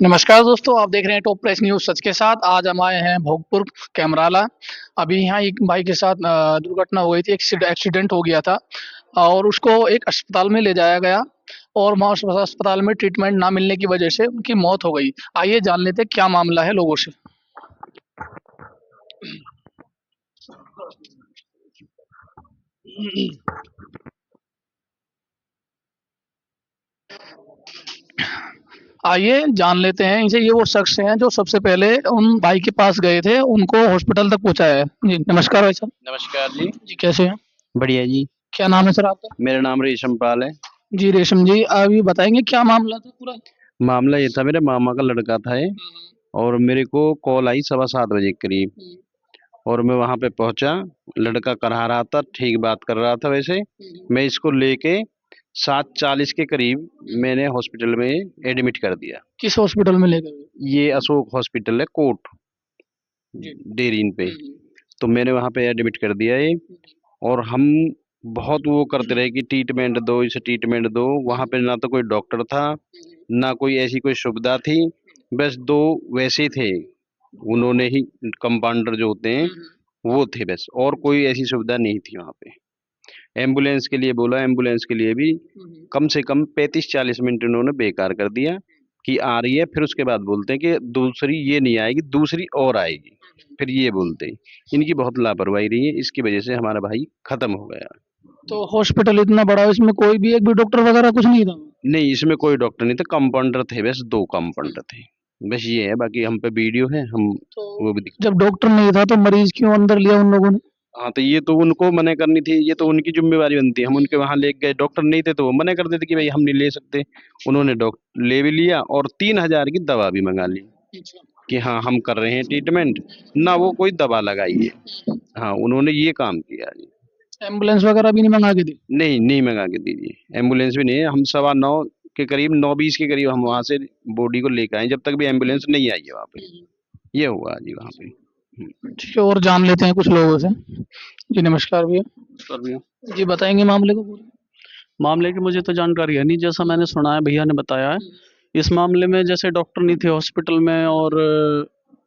नमस्कार दोस्तों, आप देख रहे हैं टॉप प्रेस न्यूज़ सच के साथ। आज हम आए हैं भोगपुर कैमराला। अभी यहाँ एक भाई के साथ दुर्घटना हो गई थी, एक्सीडेंट हो गया था और उसको एक अस्पताल में ले जाया गया और वहाँ उस अस्पताल में ट्रीटमेंट ना मिलने की वजह से उनकी मौत हो गई। आइए जान लेते हैं क्या मामला है लोगों से। आइए जान लेते हैं इनसे। ये वो शख्स हैं जो सबसे पहले उन भाई के पास गए थे, उनको हॉस्पिटल तक पहुँचाया है। जी, नमस्कार भाई साहब। नमस्कार जी। जी, कैसे हैं? बढ़िया जी। क्या नाम है सर आपका? मेरा नाम रेशम पाल है। जी, रेशम जी, अभी बताएँगे क्या मामला था पूरा? मामला ये था, मेरे मामा का लड़का था ये, हुँ, और मेरे को कॉल आई 7:15 बजे के करीब। हुँ, और मैं वहाँ पे पहुँचा। लड़का करा रहा था, ठीक बात कर रहा था वैसे। हुँ। मैं इसको लेके 7:40 के करीब हुँ। मैंने हॉस्पिटल में एडमिट कर दिया। किस हॉस्पिटल में ले गए? ये अशोक हॉस्पिटल है, कोट जी। डेरीन पे। हुँ, हुँ, तो मैंने वहाँ पे एडमिट कर दिया ये। हुँ, और हम बहुत वो करते रहे कि ट्रीटमेंट दो, इसे ट्रीटमेंट दो। वहाँ पे ना तो कोई डॉक्टर था, ना कोई ऐसी कोई सुविधा थी। बस 2 वैसे ही थे, उन्होंने ही, कंपाउंडर जो होते हैं हुँ, हुँ। वो थे बस, और कोई ऐसी सुविधा नहीं थी वहाँ पे। एम्बुलेंस के लिए बोला, एम्बुलेंस के लिए भी हुँ, हुँ। कम से कम 35-40 मिनट उन्होंने बेकार कर दिया कि आ रही है, फिर उसके बाद बोलते हैं कि दूसरी ये नहीं आएगी, दूसरी और आएगी। फिर ये बोलते हैं। इनकी बहुत लापरवाही रही है, इसकी वजह से हमारा भाई खत्म हो गया। तो हॉस्पिटल इतना बड़ा है, इसमें कोई भी एक भी डॉक्टर वगैरह कुछ नहीं था? नहीं, इसमें कोई डॉक्टर नहीं था, कंपाउंडर थे बस, 2 कंपाउंडर थे। बस ये है, बाकी हम पे वीडियो है, हम तो वो भी दिख। जब डॉक्टर नहीं था तो मरीज़ क्यों अंदर लिया उन लोगों ने? हाँ, तो ये तो उनको मना करनी थी, ये तो उनकी ज़िम्मेवारी बनती है। हम उनके वहाँ ले गए, डॉक्टर नहीं थे तो वो मना कर देते कि भाई हम नहीं ले सकते। उन्होंने ले भी लिया और 3000 की दवा भी मँगा ली अच्छा। कि हाँ, हम कर रहे हैं ट्रीटमेंट, ना वो कोई दवा लगाई है। हाँ, उन्होंने ये काम किया जी। एम्बुलेंस वगैरह भी नहीं मंगा के दी? नहीं, नहीं मँगा के दीजिए, एम्बुलेंस भी नहीं है। हम 9:15 के करीब, 9:20 के करीब हम वहाँ से बॉडी को लेके आए, जब तक भी एम्बुलेंस नहीं आई है वहाँ पे। ये हुआ जी वहाँ पे। ठीक है, और जान लेते हैं कुछ लोगों से। जी, नमस्कार भैया। कर रही हूँ। जी, बताएँगे मामले को पूरा? मामले की मुझे तो जानकारी है नहीं, जैसा मैंने सुना है, भैया ने बताया है। इस मामले में जैसे डॉक्टर नहीं थे हॉस्पिटल में और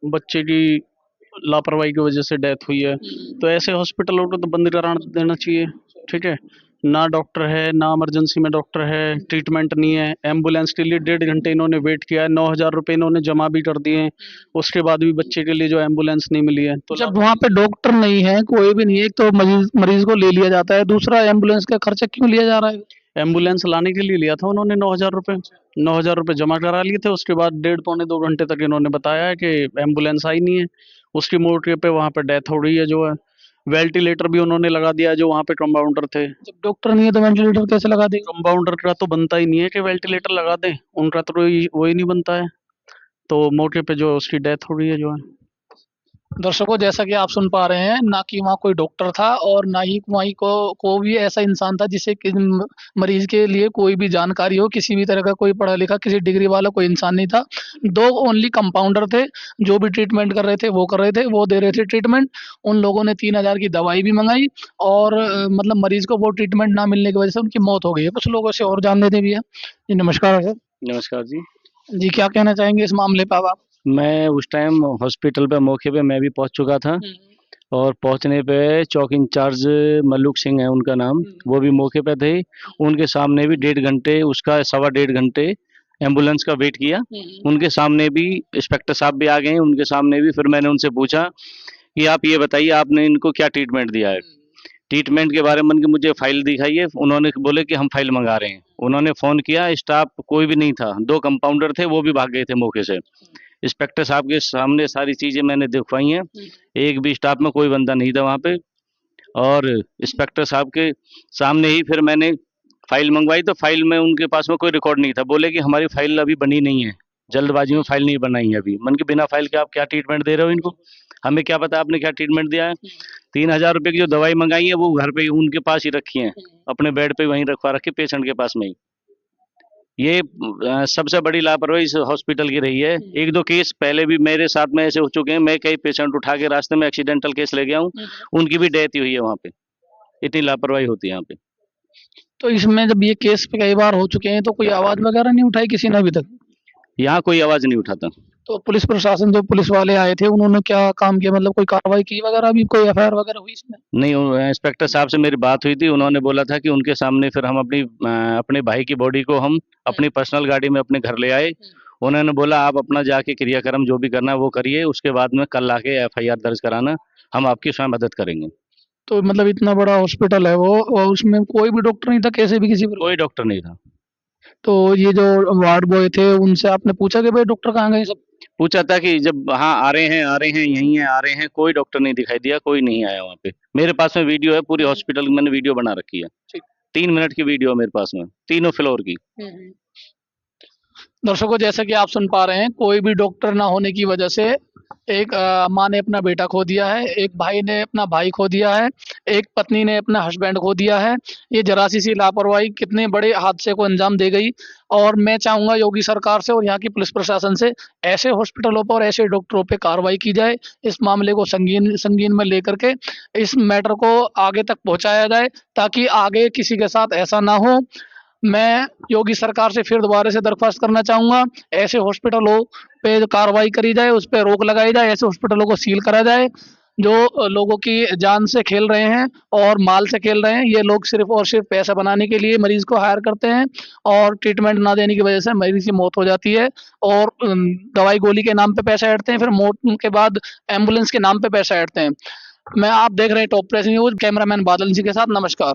बच्चे की लापरवाही की वजह से डेथ हुई है, तो ऐसे हॉस्पिटलों को तो बंद करा देना चाहिए। ठीक है, ना डॉक्टर है, ना इमरजेंसी में डॉक्टर है, ट्रीटमेंट नहीं है। एम्बुलेंस के लिए 1.5 घंटे इन्होंने वेट किया है, 9,000 रुपये इन्होंने जमा भी कर दिए हैं, उसके बाद भी बच्चे के लिए जो एम्बुलेंस नहीं मिली है। तो जब वहाँ पे डॉक्टर नहीं है, कोई भी नहीं है, एक तो मरीज़ मरीज़ को ले लिया जाता है, दूसरा एम्बुलेंस का खर्चा क्यों लिया जा रहा है? एम्बुलेंस लाने के लिए लिया था उन्होंने 9,000 रुपये। 9,000 रुपये जमा करा लिए थे, उसके बाद 1.5 पौने 2 घंटे तक इन्होंने बताया है कि एम्बुलेंस आई नहीं है। उसकी मौके पे वहाँ पे डेथ हो रही है जो है। वेंटिलेटर भी उन्होंने लगा दिया है जो वहाँ पे कंपाउंडर थे। जब डॉक्टर नहीं है तो वेंटिलेटर कैसे लगा देंगे? कंपाउंडर का तो बनता ही नहीं है कि वेंटिलेटर लगा दें, उनका तो कोई वो ही नहीं बनता है। तो मौके पे जो उसकी डेथ हो रही है जो है। दर्शकों, जैसा कि आप सुन पा रहे हैं, ना कि वहाँ कोई डॉक्टर था और ना ही वहीं को भी ऐसा इंसान था जिसे कि मरीज़ के लिए कोई भी जानकारी हो, किसी भी तरह का कोई पढ़ा-लिखा, किसी डिग्री वाला कोई इंसान नहीं था। 2 ओनली कंपाउंडर थे, जो भी ट्रीटमेंट कर रहे थे, वो कर रहे थे, वो दे रहे थे ट्रीटमेंट। उन लोगों ने 3000 की दवाई भी मँगाई और मतलब मरीज़ को वो ट्रीटमेंट ना मिलने की वजह से उनकी मौत हो गई है। कुछ लोगों से और जान लेते हैं भैया। जी, नमस्कार सर। नमस्कार जी। जी, क्या कहना चाहेंगे इस मामले पे अब आप? मैं उस टाइम हॉस्पिटल पे मौके पे मैं भी पहुंच चुका था। हुँ, और पहुंचने पे चौकी इंचार्ज मल्लुक सिंह है उनका नाम, हुँ, वो भी मौके पे थे। उनके सामने भी 1.5 घंटे, उसका सवा 1.5 घंटे एम्बुलेंस का वेट किया। हुँ, हुँ, उनके सामने भी इंस्पेक्टर साहब भी आ गए, उनके सामने भी फिर मैंने उनसे पूछा कि आप ये बताइए आपने इनको क्या ट्रीटमेंट दिया है। ट्रीटमेंट के बारे में उनकी मुझे फाइल दिखाई है, उन्होंने बोले कि हम फाइल मंगा रहे हैं। उन्होंने फ़ोन किया, स्टाफ कोई भी नहीं था, 2 कंपाउंडर थे, वो भी भाग गए थे मौके से। इंस्पेक्टर साहब के सामने सारी चीज़ें मैंने दिखवाई हैं, हुँ, एक भी स्टाफ में कोई बंदा नहीं था वहाँ पे। और इंस्पेक्टर साहब के सामने ही फिर मैंने फाइल मंगवाई, तो फाइल में उनके पास में कोई रिकॉर्ड नहीं था। बोले कि हमारी फाइल अभी बनी नहीं है, जल्दबाजी में फाइल नहीं बनाई है अभी। मन के बिना फाइल के आप क्या ट्रीटमेंट दे रहे हो इनको, हमें क्या पता आपने क्या ट्रीटमेंट दिया है। 3,000 रुपये की जो दवाई मंगाई है वो घर पे ही उनके पास ही रखी है, हुँ। अपने बेड पे वहीं रखवा रखी, पेशेंट के पास में ही। ये सबसे बड़ी लापरवाही इस हॉस्पिटल की रही है। हुँ, एक दो केस पहले भी मेरे साथ में ऐसे हो चुके हैं, मैं कई पेशेंट उठा के रास्ते में एक्सीडेंटल केस ले गया हूँ, हुँ। उनकी भी डेथ ही हुई है वहाँ पे। इतनी लापरवाही होती है यहाँ पे। तो इसमें जब ये केस कई बार हो चुके हैं तो कोई आवाज़ वगैरह नहीं उठाई किसी ने अभी तक? यहाँ कोई आवाज नहीं उठाता। तो पुलिस प्रशासन, जो पुलिस वाले आए थे, उन्होंने क्या काम किया? मतलब कोई कार्रवाई की वगैरह, अभी कोई एफआईआर वगैरह हुई इसमें? नहीं, इंस्पेक्टर साहब से मेरी बात हुई थी, उन्होंने बोला था कि उनके सामने फिर हम अपने भाई की बॉडी को हम अपनी पर्सनल गाड़ी में अपने घर ले आए। उन्होंने बोला आप अपना जाके क्रियाक्रम जो भी करना है वो करिए, उसके बाद में कल आके एफआईआर दर्ज कराना, हम आपकी स्वयं मदद करेंगे। तो मतलब इतना बड़ा हॉस्पिटल है वो, और उसमें कोई भी डॉक्टर नहीं था, कैसे भी किसी पर? कोई डॉक्टर नहीं था। तो ये जो वार्ड बॉय थे, उनसे आपने पूछा कि भाई डॉक्टर कहाँ गए सब? पूछा था कि जब हाँ आ रहे हैं यहीं है, आ रहे हैं, कोई डॉक्टर नहीं दिखाई दिया, कोई नहीं आया वहाँ पे। मेरे पास में वीडियो है पूरी हॉस्पिटल की, मैंने वीडियो बना रखी है। ठीक। 3 मिनट की वीडियो है मेरे पास में, तीनों फ्लोर की। दर्शकों, जैसा कि आप सुन पा रहे हैं, कोई भी डॉक्टर ना होने की वजह से एक माँ ने अपना बेटा खो दिया है, एक भाई ने अपना भाई खो दिया है, एक पत्नी ने अपना हस्बैंड खो दिया है। ये जरा सी लापरवाही कितने बड़े हादसे को अंजाम दे गई। और मैं चाहूँगा योगी सरकार से और यहाँ की पुलिस प्रशासन से ऐसे हॉस्पिटलों पर और ऐसे डॉक्टरों पे कार्रवाई की जाए। इस मामले को संगीन संगीन में लेकर के इस मैटर को आगे तक पहुँचाया जाए, ताकि आगे किसी के साथ ऐसा ना हो। मैं योगी सरकार से फिर दोबारा से दरख्वास्त करना चाहूँगा, ऐसे हॉस्पिटलों पे जो कार्रवाई करी जाए, उस पे रोक लगाई जाए, ऐसे हॉस्पिटलों को सील करा जाए जो लोगों की जान से खेल रहे हैं और माल से खेल रहे हैं। ये लोग सिर्फ़ और सिर्फ़ पैसा बनाने के लिए मरीज़ को हायर करते हैं, और ट्रीटमेंट ना देने की वजह से मरीज़ की मौत हो जाती है। और दवाई गोली के नाम पे पैसा ऐंठते हैं, फिर मौत के बाद एम्बुलेंस के नाम पे पैसा ऐंठते हैं। आप देख रहे हैं टॉप प्रेस न्यूज़, कैमरामैन बादल जी के साथ, नमस्कार।